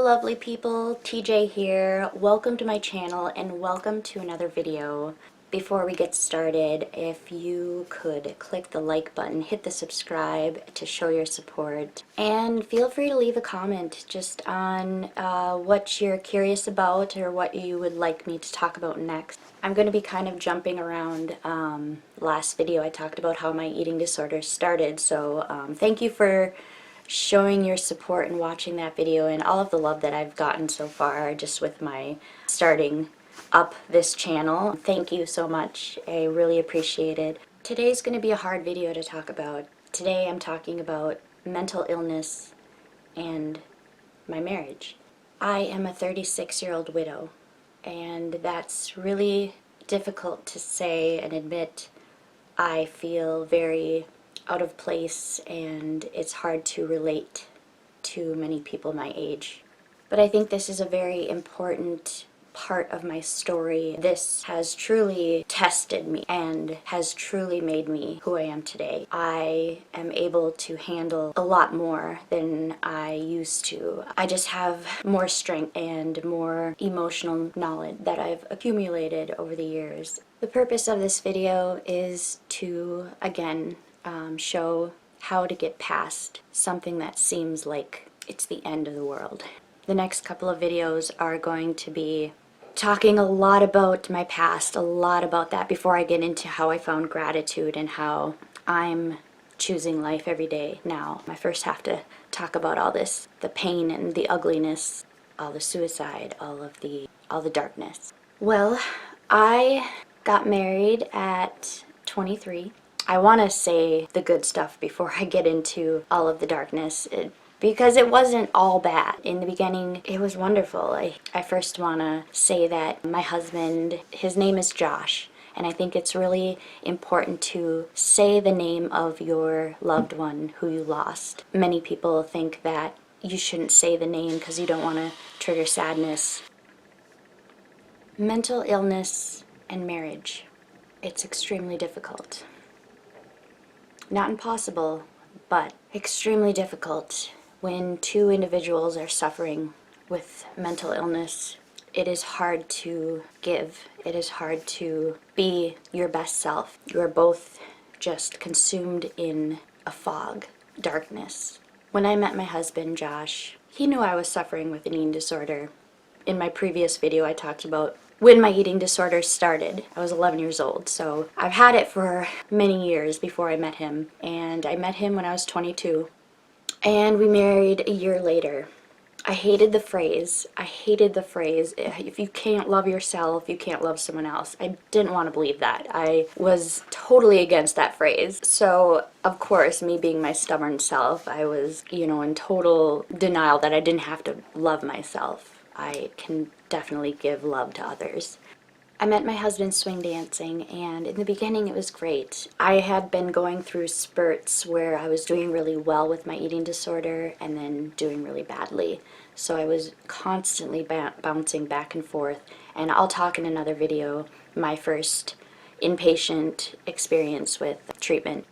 lovely people, TJ here. Welcome to my channel and welcome to another video. Before we get started, if you could click the like button, hit the subscribe to show your support, and feel free to leave a comment just on what you're curious about or what you would like me to talk about next. I'm going to be kind of jumping around. Last video I talked about how my eating disorder started, so thank you for showing your support and watching that video and all of the love that I've gotten so far just with my starting up this channel. Thank you so much. I really appreciate it. Today's going to be a hard video to talk about. Today I'm talking about mental illness and my marriage. I am a 36-year-old widow, and that's really difficult to say and admit. I feel very out of place, and it's hard to relate to many people my age. But I think this is a very important part of my story. This has truly tested me and has truly made me who I am today. I am able to handle a lot more than I used to. I just have more strength and more emotional knowledge that I've accumulated over the years. The purpose of this video is to, again, show how to get past something that seems like it's the end of the world. The next couple of videos are going to be talking a lot about my past, a lot about that before I get into how I found gratitude and how I'm choosing life every day now. I first have to talk about all this, the pain and the ugliness, all the suicide, all the darkness. Well, I got married at 23. I want to say the good stuff before I get into all of the darkness, because it wasn't all bad. In the beginning, it was wonderful. I first want to say that my husband, his name is Josh, and I think it's really important to say the name of your loved one who you lost. Many people think that you shouldn't say the name because you don't want to trigger sadness. Mental illness and marriage. It's extremely difficult. Not impossible, but extremely difficult. When two individuals are suffering with mental illness, it is hard to give. It is hard to be your best self. You are both just consumed in a fog, darkness. When I met my husband, Josh, he knew I was suffering with an eating disorder. In my previous video, I talked about when my eating disorder started. I was 11 years old, so I've had it for many years before I met him. And I met him when I was 22, and we married a year later. I hated the phrase. If you can't love yourself, you can't love someone else. I didn't want to believe that. I was totally against that phrase. So, of course, me being my stubborn self, I was, in total denial that I didn't have to love myself. I can definitely give love to others. I met my husband swing dancing, and in the beginning it was great. I had been going through spurts where I was doing really well with my eating disorder and then doing really badly. So I was constantly bouncing back and forth, and I'll talk in another video my first inpatient experience with treatment.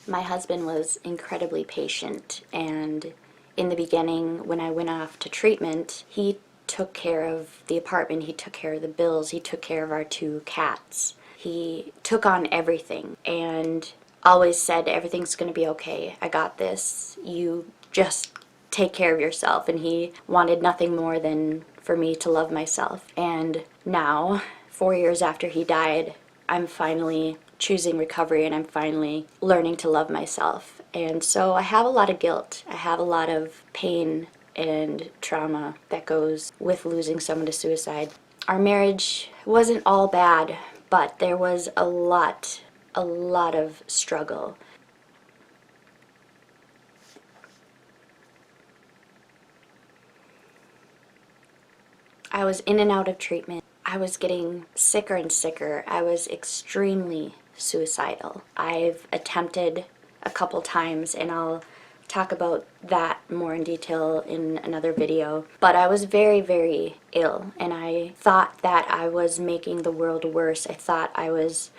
My husband was incredibly patient, and in the beginning, when I went off to treatment, he took care of the apartment, he took care of the bills, he took care of our 2 cats. He took on everything and always said, everything's going to be okay, I got this, you just take care of yourself. And he wanted nothing more than for me to love myself. And now, 4 years after he died, I'm finally choosing recovery, and I'm finally learning to love myself. And so I have a lot of guilt. I have a lot of pain and trauma that goes with losing someone to suicide. Our marriage wasn't all bad, but there was a lot of struggle. I was in and out of treatment. I was getting sicker and sicker. I was extremely suicidal. I've attempted a couple times, and I'll talk about that more in detail in another video. But I was very, very ill, and I thought that I was making the world worse. I thought I was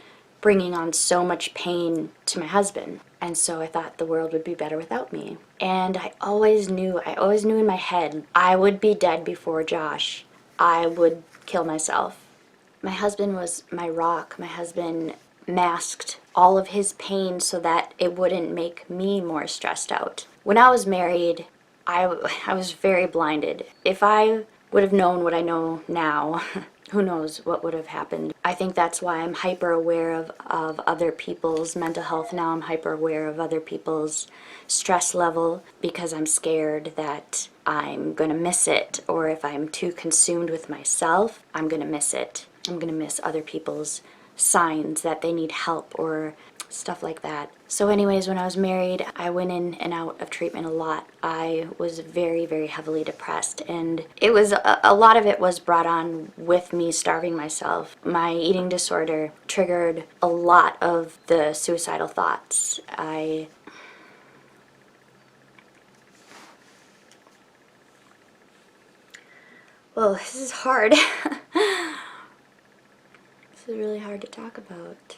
bringing on so much pain to my husband. And so I thought the world would be better without me. And I always knew in my head, I would be dead before Josh. I would kill myself. My husband was my rock. My husband masked all of his pain so that it wouldn't make me more stressed out. When I was married, I was very blinded. If I would have known what I know now, who knows what would have happened. I think that's why I'm hyper aware of other people's mental health now. I'm hyper aware of other people's stress level, because I'm scared that I'm gonna miss it, or if I'm too consumed with myself, I'm gonna miss it. I'm gonna miss other people's signs that they need help or stuff like that. So anyways, when I was married, I went in and out of treatment a lot. I was very, very heavily depressed, and it was a lot of it was brought on with me starving myself. My eating disorder triggered a lot of the suicidal thoughts. Well, this is hard. This is really hard to talk about.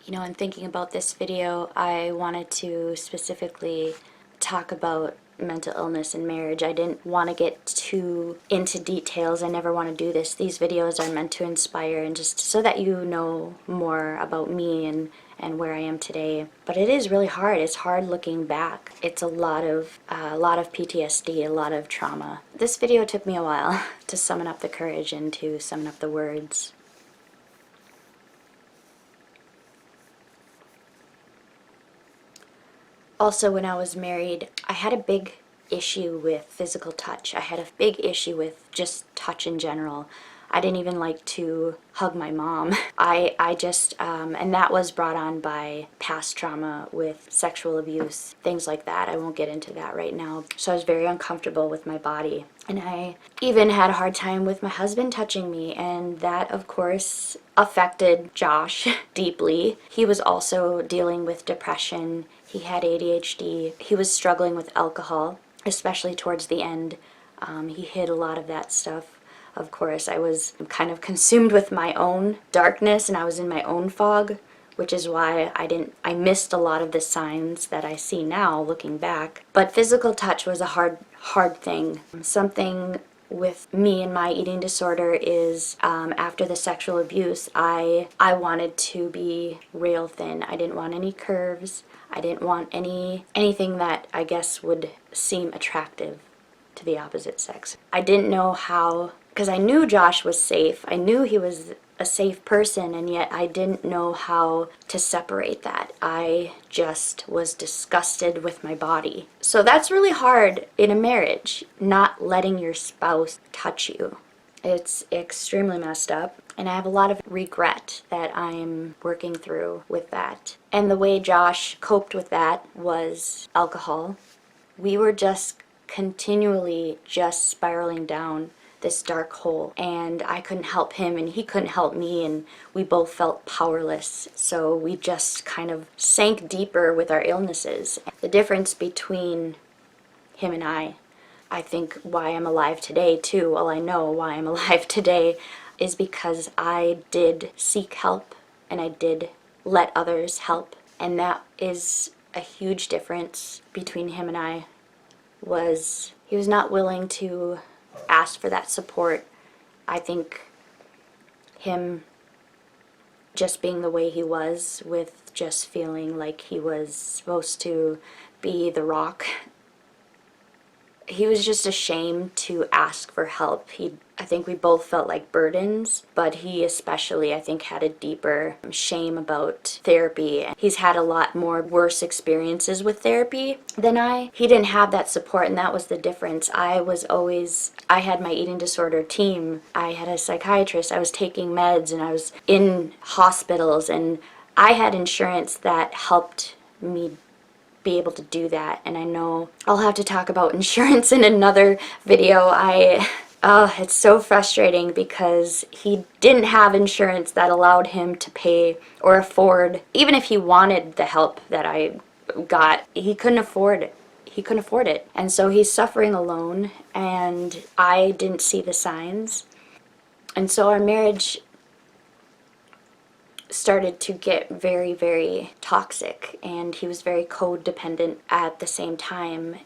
You know, in thinking about this video, I wanted to specifically talk about mental illness and marriage. I didn't want to get too into details. I never want to do this. These videos are meant to inspire and just so that you know more about me and where I am today. But it is really hard. It's hard looking back. It's a lot of PTSD, a lot of trauma. This video took me a while to summon up the courage and to summon up the words. Also, when I was married, I had a big issue with physical touch. I had a big issue with just touch in general. I didn't even like to hug my mom. I just, and that was brought on by past trauma with sexual abuse, things like that. I won't get into that right now. So I was very uncomfortable with my body. And I even had a hard time with my husband touching me, and that, of course, affected Josh deeply. He was also dealing with depression. He had ADHD. He was struggling with alcohol, especially towards the end. He hid a lot of that stuff. Of course, I was kind of consumed with my own darkness, and I was in my own fog, which is why I missed a lot of the signs that I see now looking back. But physical touch was a hard thing. Something with me and my eating disorder is after the sexual abuse, I wanted to be rail thin. I didn't want any curves. I didn't want anything that I guess would seem attractive to the opposite sex. I didn't know how, because I knew Josh was safe. I knew he was a safe person, and yet I didn't know how to separate that. I just was disgusted with my body. So that's really hard in a marriage, not letting your spouse touch you. It's extremely messed up, and I have a lot of regret that I'm working through with that. And the way Josh coped with that was alcohol. We were just continually just spiraling down this dark hole, and I couldn't help him and he couldn't help me, and we both felt powerless. So we just kind of sank deeper with our illnesses. The difference between him and I think why I'm alive today too, well, I know why I'm alive today, is because I did seek help and I did let others help. And that is a huge difference between him and I. He was not willing to ask for that support. I think him just being the way he was, with just feeling like he was supposed to be the rock, he was just ashamed to ask for help. I think we both felt like burdens, but he especially, I think, had a deeper shame about therapy. He's had a lot more worse experiences with therapy than I. He didn't have that support, and that was the difference. I had my eating disorder team. I had a psychiatrist. I was taking meds, and I was in hospitals, and I had insurance that helped me be able to do that. And I know I'll have to talk about insurance in another video. It's so frustrating because he didn't have insurance that allowed him to pay or afford, even if he wanted the help that I got, he couldn't afford it. And so he's suffering alone, and I didn't see the signs. And so our marriage started to get very, very toxic, and he was very codependent at the same time.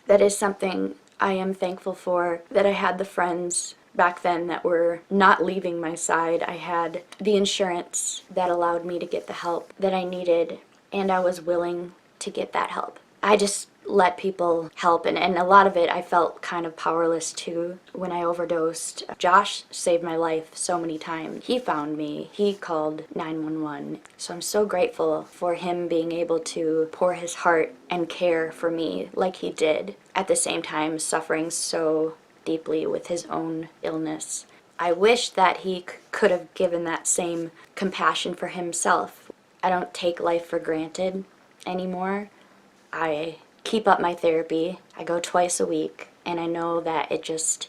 That is something I am thankful for, that I had the friends back then that were not leaving my side. I had the insurance that allowed me to get the help that I needed, and I was willing to get that help. I just let people help, and a lot of it I felt kind of powerless too. When I overdosed, Josh saved my life so many times. He found me, he called 911. So I'm so grateful for him being able to pour his heart and care for me like he did, at the same time suffering so deeply with his own illness. I wish that he could have given that same compassion for himself. I don't take life for granted anymore. I keep up my therapy. I go twice a week, and I know that it just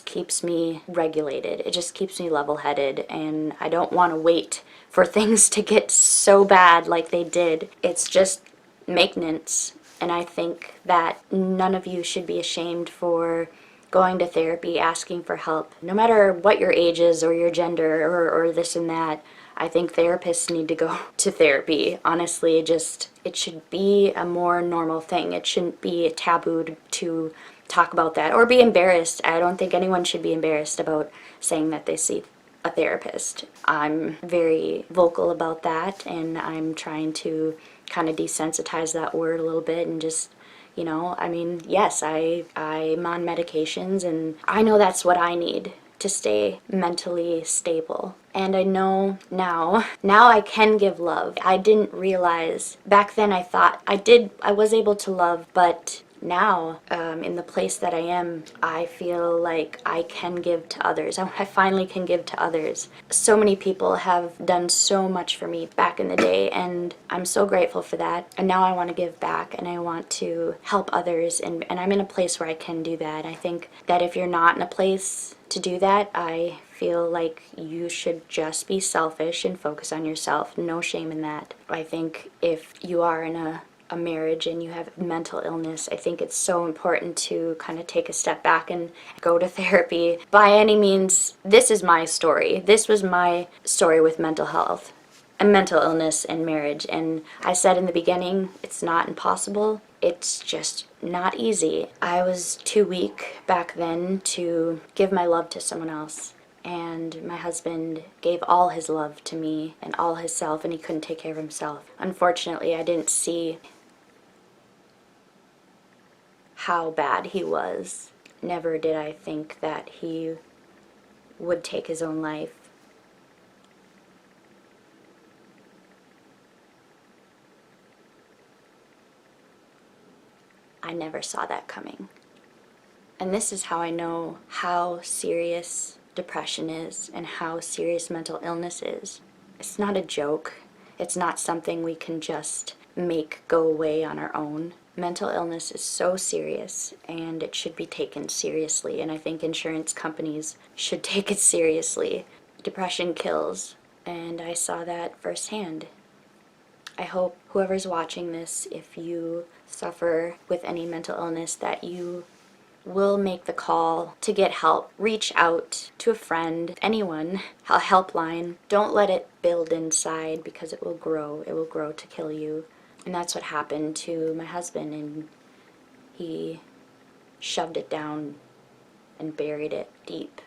keeps me regulated. It just keeps me level-headed, and I don't want to wait for things to get so bad like they did. It's just maintenance, and I think that none of you should be ashamed for going to therapy, asking for help. No matter what your age is or your gender or this and that, I think therapists need to go to therapy. Honestly, it should be a more normal thing. It shouldn't be tabooed to talk about that or be embarrassed. I don't think anyone should be embarrassed about saying that they see a therapist. I'm very vocal about that, and I'm trying to kind of desensitize that word a little bit and just, I mean, yes, I'm on medications, and I know that's what I need to stay mentally stable. And I know now I can give love. I didn't realize, back then I thought I was able to love, but now, in the place that I am, I feel like I can give to others. I finally can give to others. So many people have done so much for me back in the day, and I'm so grateful for that. And now I want to give back, and I want to help others, and I'm in a place where I can do that. I think that if you're not in a place to do that, I feel like you should just be selfish and focus on yourself. No shame in that. I think if you are in a marriage and you have mental illness, I think it's so important to kind of take a step back and go to therapy. By any means, this is my story. This was my story with mental health and mental illness and marriage. And I said in the beginning, it's not impossible. It's just not easy. I was too weak back then to give my love to someone else. And my husband gave all his love to me and all his self, and he couldn't take care of himself. Unfortunately, I didn't see how bad he was. Never did I think that he would take his own life. I never saw that coming. And this is how I know how serious depression is and how serious mental illness is. It's not a joke. It's not something we can just make go away on our own. Mental illness is so serious, and it should be taken seriously, and I think insurance companies should take it seriously. Depression kills, and I saw that firsthand. I hope whoever's watching this, if you suffer with any mental illness, that you will make the call to get help. Reach out to a friend, anyone, a helpline. Don't let it build inside, because it will grow. It will grow to kill you. And that's what happened to my husband, and he shoved it down and buried it deep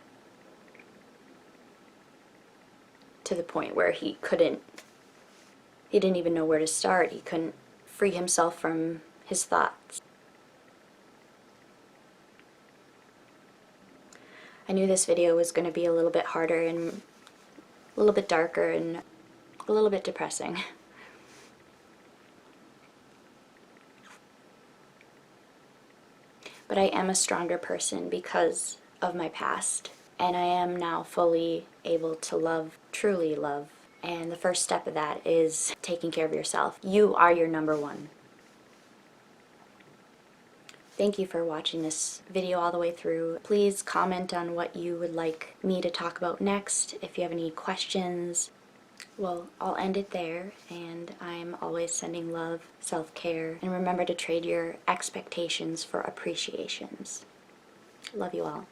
to the point where he didn't even know where to start. He couldn't free himself from his thoughts. I knew this video was going to be a little bit harder and a little bit darker and a little bit depressing. But I am a stronger person because of my past, and I am now fully able to love, truly love. And the first step of that is taking care of yourself. You are your number one. Thank you for watching this video all the way through. Please comment on what you would like me to talk about next. If you have any questions, well, I'll end it there, and I'm always sending love, self-care, and remember to trade your expectations for appreciations. Love you all.